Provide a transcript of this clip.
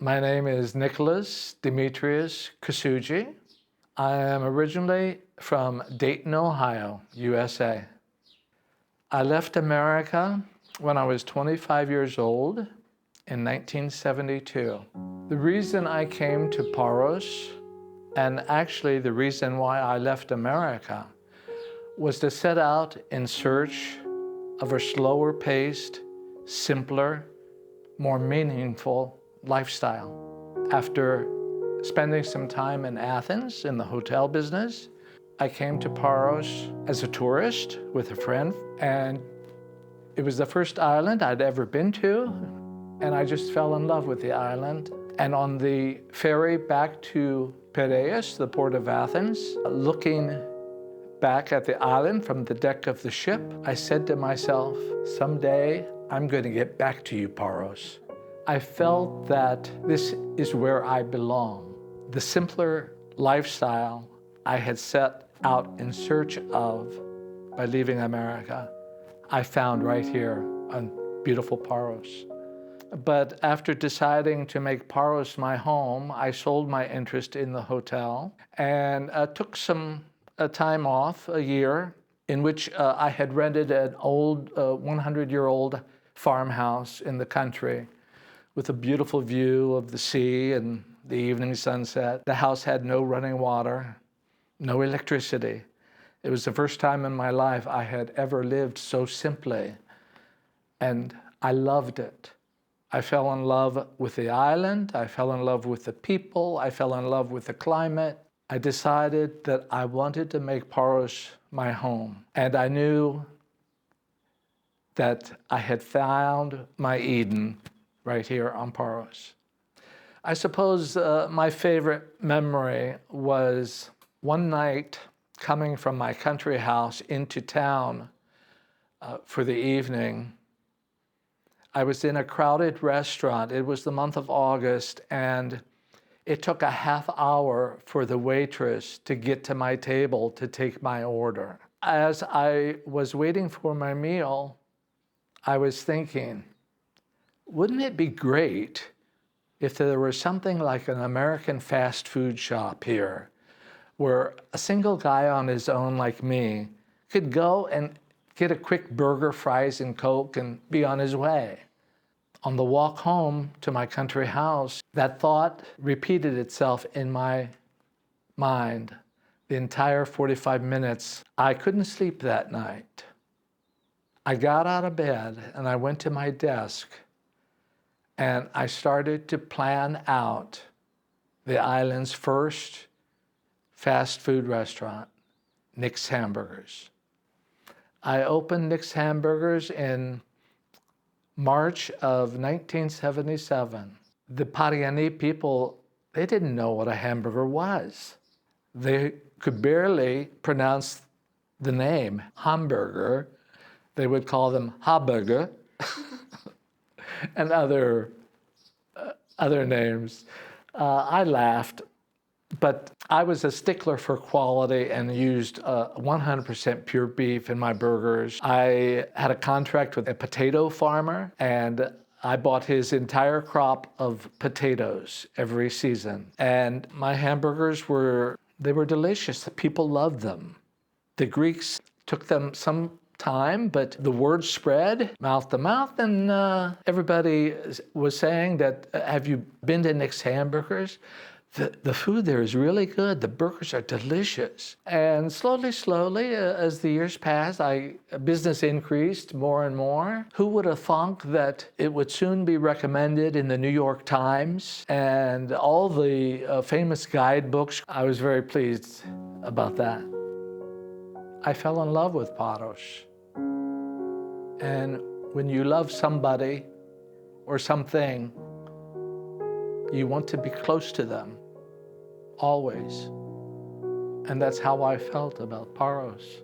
My name is Nicholas Demetrius Kasuji. I am originally from Dayton, Ohio, USA. I left America when I was 25 years old in 1972. The reason I came to Paros, and actually the reason why I left America, was to set out in search of a slower paced, simpler, more meaningful lifestyle. After spending some time in Athens in the hotel business, I came to Paros as a tourist with a friend, and it was the first island I'd ever been to, and I just fell in love with the island. And on the ferry back to Piraeus, the port of Athens, looking back at the island from the deck of the ship, I said to myself, someday I'm going to get back to you, Paros. I felt that this is where I belong. The simpler lifestyle I had set out in search of by leaving America, I found right here on beautiful Paros. But after deciding to make Paros my home, I sold my interest in the hotel and took some time off, a year, in which I had rented an old 100-year-old farmhouse in the country with a beautiful view of the sea and the evening sunset. The house had no running water, no electricity. It was the first time in my life I had ever lived so simply, and I loved it. I fell in love with the island, I fell in love with the people, I fell in love with the climate. I decided that I wanted to make Paros my home, and I knew that I had found my Eden right here on Paros. I suppose my favorite memory was one night coming from my country house into town for the evening. I was in a crowded restaurant. It was the month of August, and it took a half hour for the waitress to get to my table to take my order. As I was waiting for my meal, I was thinking, wouldn't it be great if there was something like an American fast food shop here, where a single guy on his own like me could go and get a quick burger, fries, and Coke and be on his way. On the walk home to my country house, that thought repeated itself in my mind the entire 45 minutes. I couldn't sleep that night. I got out of bed and I went to my desk and I started to plan out the island's first fast food restaurant, Nick's Hamburgers. I opened Nick's Hamburgers in March of 1977. The Pariani people, they didn't know what a hamburger was. They could barely pronounce the name Hamburger. They would call them Hamburger and other names. I laughed, but I was a stickler for quality and used 100% pure beef in my burgers. I had a contract with a potato farmer, and I bought his entire crop of potatoes every season. And my hamburgers were delicious. People loved them. The Greeks took them some time, but the word spread mouth to mouth, and everybody was saying that, have you been to Nick's Hamburgers? The food there is really good. The burgers are delicious. And slowly, as the years passed, business increased more and more. Who would have thunk that it would soon be recommended in the New York Times and all the famous guidebooks? I was very pleased about that. I fell in love with Paros. And when you love somebody or something, you want to be close to them, always. And that's how I felt about Paros.